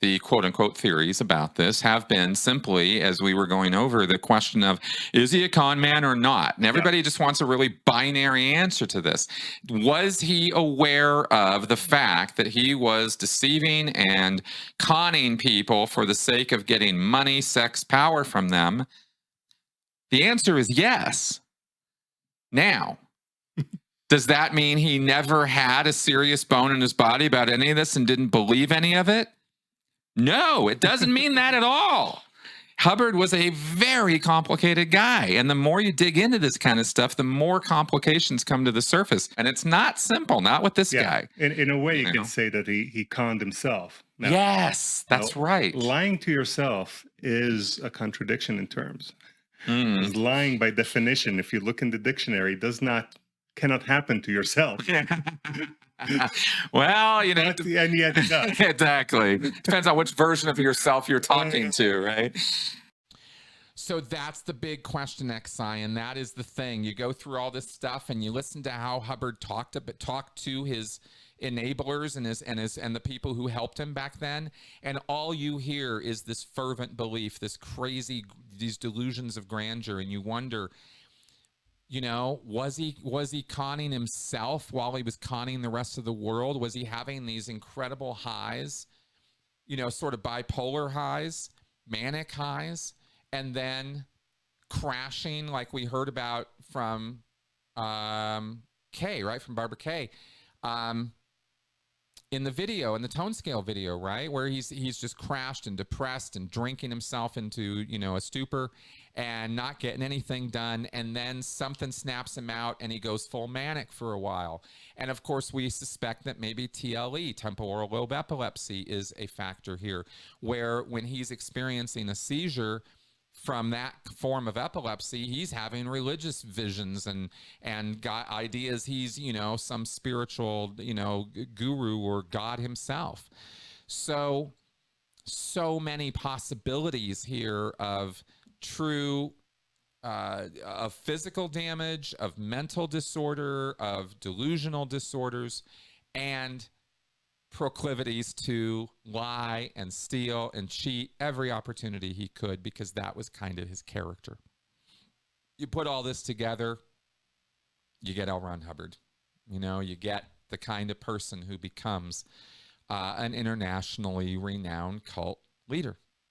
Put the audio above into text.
the quote-unquote theories about this have been simply, as we were going over, the question of, is he a con man or not? And everybody just wants a really binary answer to this. Was he aware of the fact that he was deceiving and conning people for the sake of getting money, sex, power from them? The answer is yes. Now, does that mean he never had a serious bone in his body about any of this and didn't believe any of it? No, it doesn't mean that at all. Hubbard was a very complicated guy. And the more you dig into this kind of stuff, the more complications come to the surface. And it's not simple, not with this guy. In a way, you can say that he conned himself. Now, yes, that's right. Lying to yourself is a contradiction in terms. Because lying, by definition, if you look in the dictionary, cannot happen to yourself. Well, you know, and yet it does. Exactly. Depends on which version of yourself you're talking to, right? So that's the big question, XI, and that is the thing. You go through all this stuff and you listen to how Hubbard talked to his enablers and the people who helped him back then, and all you hear is this fervent belief, these delusions of grandeur, and you wonder, you know, was he conning himself while he was conning the rest of the world? Was he having these incredible highs, you know, sort of bipolar highs, manic highs, and then crashing like we heard about from Kay, right? From Barbara Kay, in the video, in the tone scale video, right? Where he's just crashed and depressed and drinking himself into, you know, a stupor and not getting anything done. And then something snaps him out and he goes full manic for a while. And of course, we suspect that maybe TLE, temporal lobe epilepsy, is a factor here, where when he's experiencing a seizure from that form of epilepsy, he's having religious visions and got ideas he's, you know, some spiritual, you know, guru or God himself. So many possibilities here of true, of physical damage, of mental disorder, of delusional disorders, and proclivities to lie and steal and cheat every opportunity he could, because that was kind of his character. You put all this together, you get L Ron Hubbard. You know, you get the kind of person who becomes an internationally renowned cult leader.